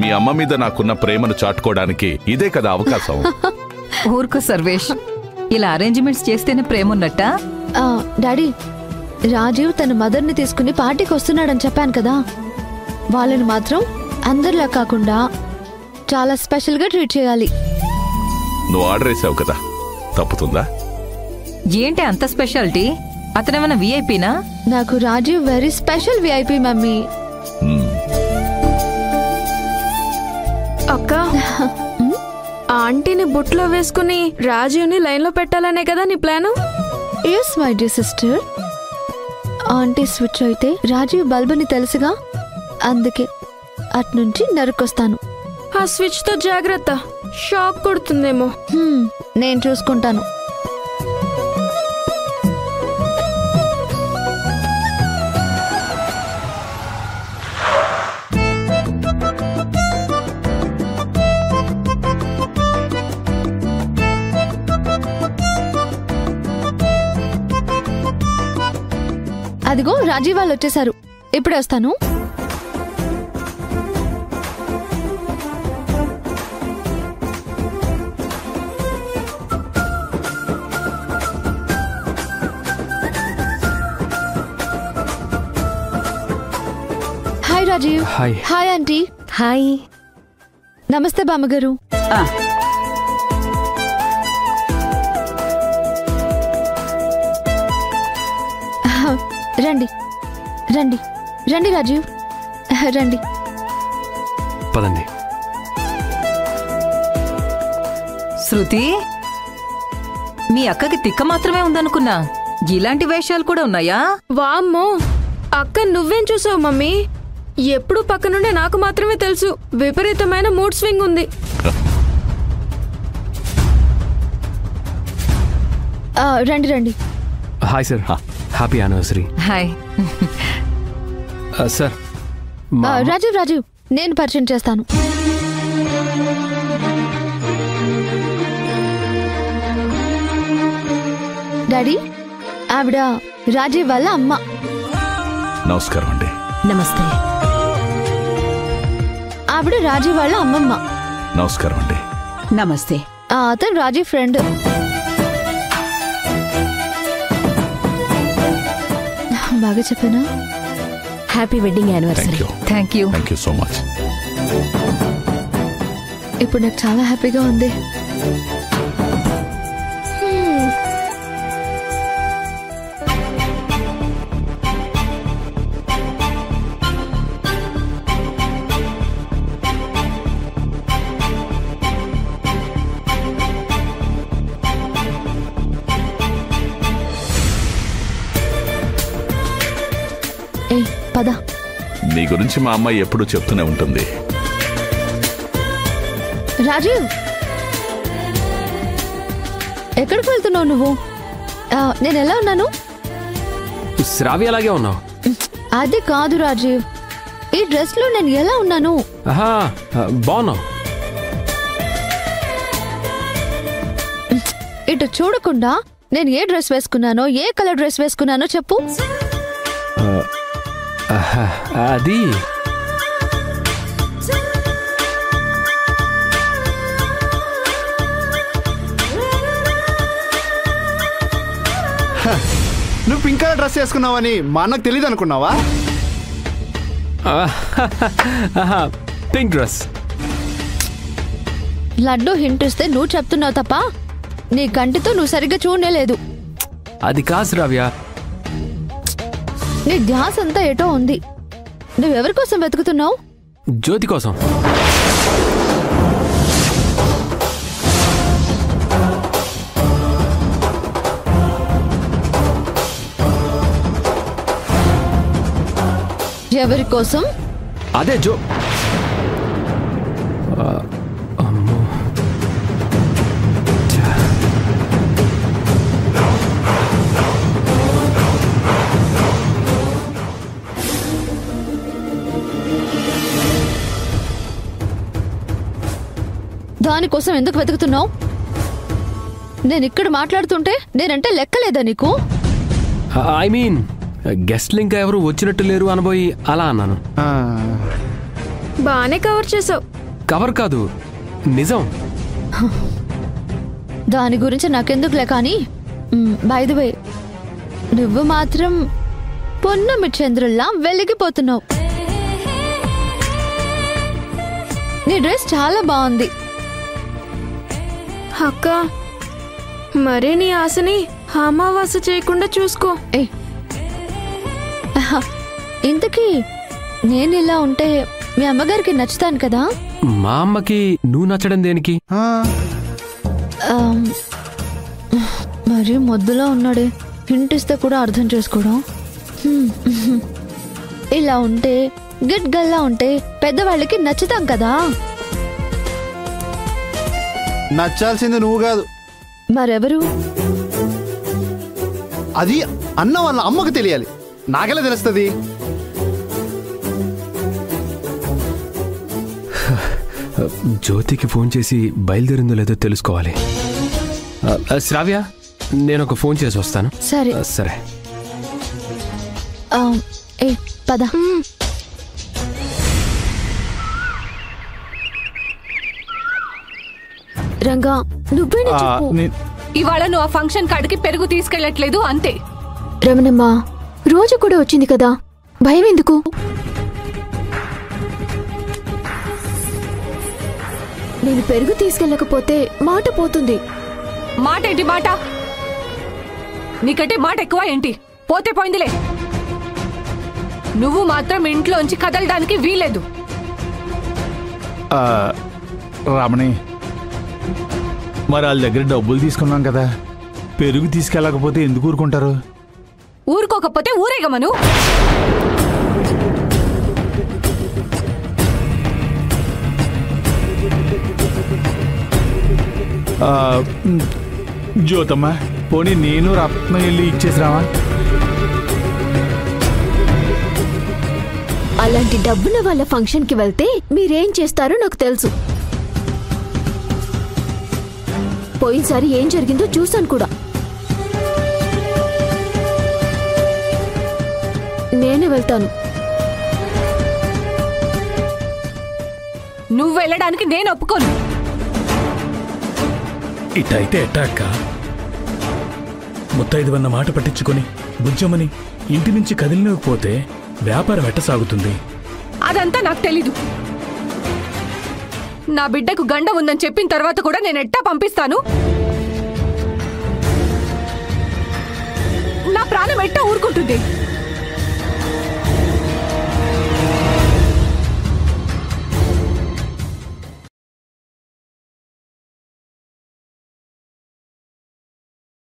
మీ అమ్మ మీద నాకున్న ప్రేమను చాటుకోవడానికి ఇదే కదా అవకాశం. ఊరుకో సర్వేష్, ఇలా అరేంజ్మెంట్స్ చేస్తేనే ప్రేమ ఉన్నట్టా? డాడీ, రాజీవ్ తన మదర్ని తీసుకుని పార్టీకి వస్తున్నాడని చెప్పాను కదా, వాళ్ళని మాత్రం అందరిలా కాకుండా చాలా స్పెషల్గా ట్రీట్ చేయాలి. నువ్వు ఆర్డర్ వేసావు కదా, తప్పుతుందా? ఏంటి అంత స్పెషాలిటీ? అతనేమన్నా విఐపీనా? నాకు Rajeev very special VIP mummy. అక్క, ఆంటీని బుట్లో వేసుకుని రాజీవ్ని లైన్లో పెట్టాలనే కదా నీ plan? Yes my dear sister. Aunty switch అయితే రాజీవ్ బల్బుని తెలుసుగా, అందుకే అట్నుంచి నరుకొస్తాను. ఆ స్విచ్ తో జాగ్రత్త, షాక్ కొడుతుందేమో. నేను చూసుకుంటాను. అదిగో రాజీవ్ వాళ్ళు వచ్చేసారు, ఇప్పుడే వస్తాను. Hi Rajeev. Hi aunty. Hi. నమస్తే బామ్మగారు. రండి రండి రండి రాజీవ్, రండి. పదండి. శృతి, మీ అక్కకి తిక్క మాత్రమే ఉందనుకున్నా, ఇలాంటి వేషాలు కూడా ఉన్నాయా? వామ్మో, అక్క నువ్వేం చూసావు మమ్మీ? ఎప్పుడు పక్కనుండే నాకు మాత్రమే తెలుసు, విపరీతమైన మూడ్ స్వింగ్ ఉంది. రండి రండి. Hi sir, happy anniversary. Hi sir. Rajeev Rajeev, నేను పరిచయం చేస్తాను. డాడీ, ఆవిడ రాజీవ్ వాళ్ళ అమ్మ. నమస్కారం అండి. నమస్తే. ఆవిడ రాజీవ్ వాళ్ళ అమ్మమ్మ. నమస్కారం అండి. నమస్తే. అతను రాజీవ్ ఫ్రెండ్. బాగా చెప్పానా? Happy wedding anniversary. Thank you. Thank you so much. ఇప్పుడు నాకు చాలా హ్యాపీగా ఉంది. పద. నీ గురించి మా అమ్మాయి ఎప్పుడూ చెప్తూనే ఉంటుంది. రాజీవ్, ఎక్కడికి వెళ్తున్నావు నువ్వు? నేను ఎలా ఉన్నాను? శ్రావ్య అలాగే ఉన్నావు. అది కాదు రాజీవ్, ఈ డ్రెస్ లో నేను ఎలా ఉన్నాను? బాగున్నావు. ఇటు చూడకుండా నేను ఏ డ్రెస్ వేసుకున్నానో, ఏ కలర్ డ్రెస్ వేసుకున్నానో చెప్పు. అది నువ్వు పింక్ కలర్ డ్రెస్ వేసుకున్నావని మా అన్నకు తెలియదు అనుకున్నావా? Pink dress. లడ్డు హింట్ ఇస్తే నువ్వు చెప్తున్నావు తప్ప నీ కంటితో నువ్వు సరిగ్గా చూడలేదు. అది కాదు శ్రావ్య, నీ ధ్యాస అంతా ఏటో ఉంది. నువ్వెవరి కోసం వెతుకుతున్నావు? జ్యోతి కోసం. ఎవరి కోసం? అదే అమ్మో. దానికోసం ఎందుకు వెతుకుతున్నావు? నేను ఇక్కడ మాట్లాడుతుంటే నేనంటే లెక్కలేదా నీకు? ఐ మీన్ గెస్ట్లు ఇంకా ఎవరు వచ్చినట్టు లేరు అనబోయి అలా అన్నాను. బానే కవర్ చేసావు. కవర్ కాదు, నిజం. దాని గురించి నాకెందుకులే కానీ బై ది వే, నువ్వు మాత్రం పొన్నమి చంద్రుల్లా వెలిగిపోతున్నావు. నీ డ్రెస్ చాలా బాగుంది. అక్క, మరే నీ ఆశని అమావాస చేయకుండా చూసుకో. ఇంతకీ నేను ఇలా ఉంటే మీ అమ్మగారికి నచ్చుతాను కదా? మా అమ్మకి నువ్వు నచ్చడం దేనికి? మరి మొద్దులో ఉన్నాడే, హింటిస్తే కూడా అర్థం చేసుకోవడం. ఇలా ఉంటే గిట్ గల్లా ఉంటే పెద్దవాళ్ళకి నచ్చుతాం కదా. నచ్చాల్సింది నువ్వు కాదు, మరెవరు? అది అన్న వాళ్ళ అమ్మకు తెలియాలి, నాకెలా తెలుస్తుంది? జ్యోతికి ఫోన్ చేసి బయలుదేరిందో లేదో తెలుసుకోవాలి. శ్రావ్య, నేను ఒక ఫోన్ చేసి వస్తాను. సరే సరే. ఏ పద. రంగా, నువ్వేనా చెప్పు. ఇవాళ నువ్వు ఆ ఫంక్షన్ కాడికి పెరుగు తీసుకెళ్లట్లేదు అంతే. రమణమ్మ, రోజు కూడా వచ్చింది కదా, భయం ఎందుకు? నేను పెరుగు తీసుకెళ్ళకపోతే మాట పోతుంది. మాట ఏంటి మాట? నీకంటే మాట ఎక్కువ ఏంటి? పోతే పోయిందిలే. నువ్వు మాత్రం ఇంట్లోంచి కదలడానికి వీలేదు. రమణి, మరి వాళ్ళ దగ్గర డబ్బులు తీసుకున్నాం కదా, పెరుగు తీసుకెళ్ళకపోతే ఎందుకు ఊరుకుంటారు? ఊరుకోకపోతే ఊరేగమను. జ్యోతమ్మ, పోనీ నేను రత్నం వెళ్ళి ఇచ్చేసిరావా? అలాంటి డబ్బుల వాళ్ళ ఫంక్షన్ కి వెళ్తే మీరేం చేస్తారో నాకు తెలుసు. పోయినసారి ఏం జరిగిందో చూశాను కూడా. నేనే వెళ్తాను. నువ్వు వెళ్ళడానికి నేను ఒప్పుకోను. ఇట్టయితే ఎట్టా అక్క? ముత్తైదువన్న మాట పట్టించుకొని బుజ్జమ్మని ఇంటి నుంచి కదిలినకపోతే వ్యాపారం ఎట్ట సాగుతుంది? అదంతా నాకు తెలీదు. నా బిడ్డకు గండం ఉందని చెప్పిన తర్వాత కూడా నేను ఎట్టా పంపిస్తాను? నా ప్రాణం ఎట్టా ఊరుకుంటుంది?